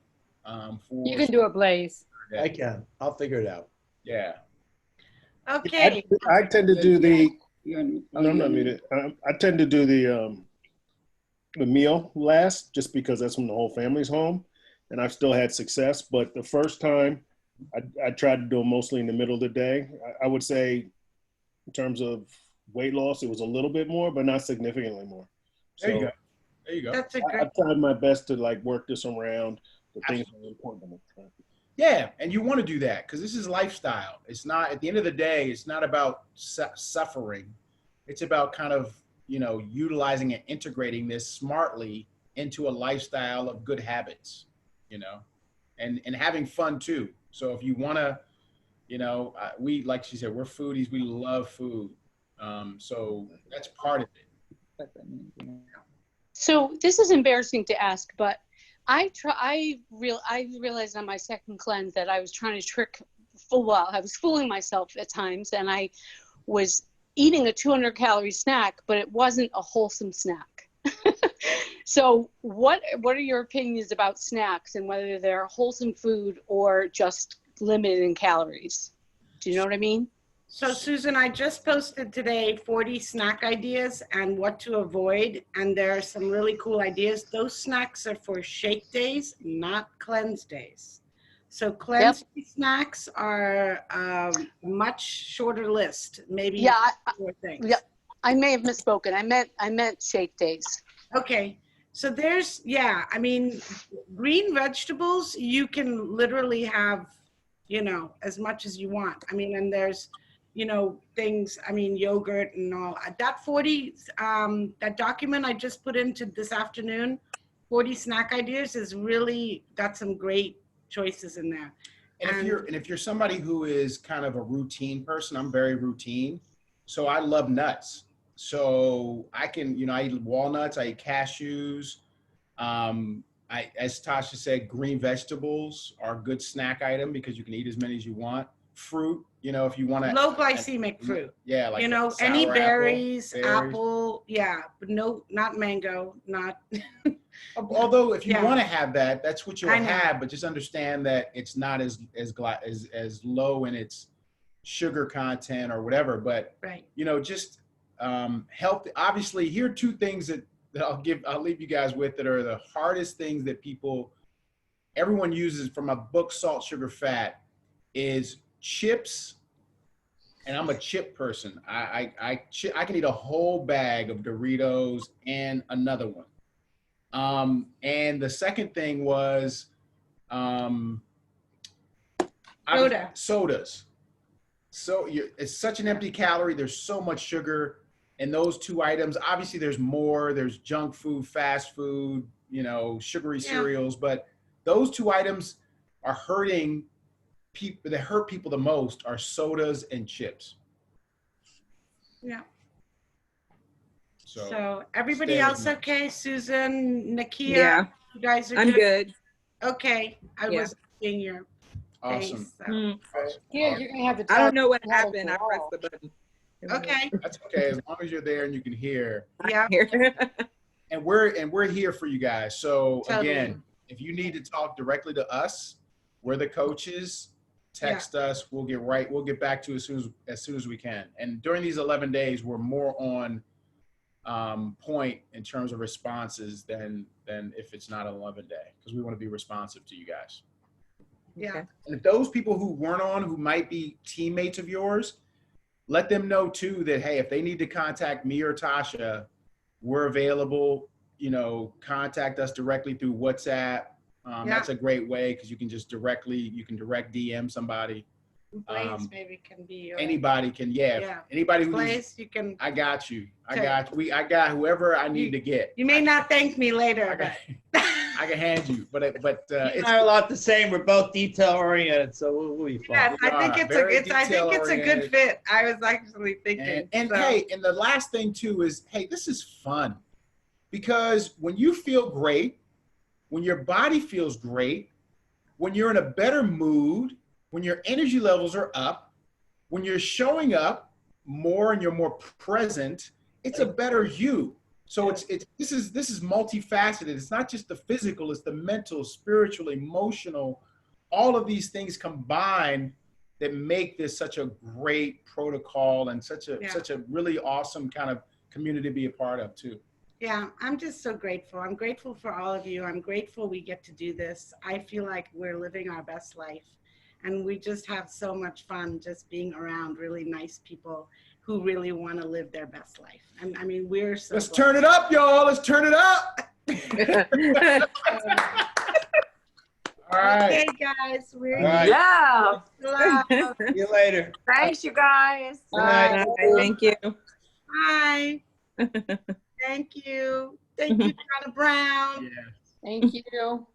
You can do it, Blaze. I can. I'll figure it out. Yeah. Okay. I tend to do I'm not muted. I tend to do the meal last, just because that's when the whole family's home, and I've still had success. But the first time, I tried to do it mostly in the middle of the day. I would say, in terms of weight loss, it was a little bit more, but not significantly more. There you go. That's a great. I tried my best to work this around the things that are important to me. Yeah, and you want to do that because this is lifestyle. It's not, at the end of the day, it's not about suffering. It's about kind of, utilizing and integrating this smartly into a lifestyle of good habits, and having fun too. So if you want to, we, like she said, we're foodies. We love food. So that's part of it. So this is embarrassing to ask, but I realized on my second cleanse that I was trying to I was fooling myself at times, and I was eating a 200-calorie snack, but it wasn't a wholesome snack. So what are your opinions about snacks and whether they're wholesome food or just limited in calories? Do you know what I mean? So Susan, I just posted today 40 snack ideas and what to avoid. And there are some really cool ideas. Those snacks are for shake days, not cleanse days. So cleanse day snacks are a much shorter list, maybe four things. Yeah, I may have misspoken. I meant shake days. Okay. So there's, I mean, green vegetables, you can literally have, you know, as much as you want. I mean, and there's, you know, things, I mean, yogurt and all. That 40, that document I just put into this afternoon, 40 snack ideas, is really got some great choices in there. And if you're somebody who is kind of a routine person, I'm very routine. So I love nuts. So I can, you know, I eat walnuts, I eat cashews. As Tasha said, green vegetables are a good snack item because you can eat as many as you want. Fruit, you know, if you want to. Low glycemic fruit. Yeah, like, you know, any berries, apple, but no, not mango, not. Although if you want to have that, that's what you'll have, but just understand that it's not as low in its sugar content or whatever. But you know, just health. Obviously, here are two things that I'll leave you guys with that are the hardest things that everyone uses from a book, Salt, Sugar, Fat, is chips. And I'm a chip person. I can eat a whole bag of Doritos and another one. And the second thing was sodas. So it's such an empty calorie. There's so much sugar in those two items. Obviously, there's more. There's junk food, fast food, you know, sugary cereals. But those two items are hurting people. That hurt people the most are sodas and chips. Yeah. So everybody else okay? Susan, Nakia? Yeah. You guys are I'm good. Okay. I was seeing your awesome. face. So. Yeah, you're gonna have to. I don't know what happened. I pressed the button. Okay. That's okay, as long as you're there and you can hear. Yeah. And we're here for you guys. So again, if you need to talk directly to us, we're the coaches. Text us. We'll get back to you as soon as we can. And during these 11 days, we're more on point in terms of responses than if it's not an 11 day, because we want to be responsive to you guys. Yeah. And if those people who weren't on, who might be teammates of yours, let them know too that, hey, if they need to contact me or Tasha, we're available. You know, contact us directly through WhatsApp. That's a great way, because you can direct DM somebody. Blaze maybe can be. Anybody can, anybody who Blaze, you can. I got you. I got whoever I need to get. You may not thank me later, but I can hand you. But it's not a lot the same. We're both detail oriented, so we'll be fine. Yeah, I think it's a good fit. I was actually thinking. And hey, and the last thing too is, hey, this is fun, because when you feel great, when your body feels great, when you're in a better mood, when your energy levels are up, when you're showing up more and you're more present, it's a better you. So this is multifaceted. It's not just the physical, it's the mental, spiritual, emotional, all of these things combined that make this such a great protocol and such a really awesome kind of community to be a part of too. Yeah, I'm just so grateful. I'm grateful for all of you. I'm grateful we get to do this. I feel like we're living our best life, and we just have so much fun just being around really nice people who really want to live their best life. And I mean, we're so Let's turn it up, y'all. Let's turn it up. All right. Okay, guys. See you later. Thanks, you guys. Bye. Thank you. Bye. Thank you. Thank you, Donna Brown. Thank you.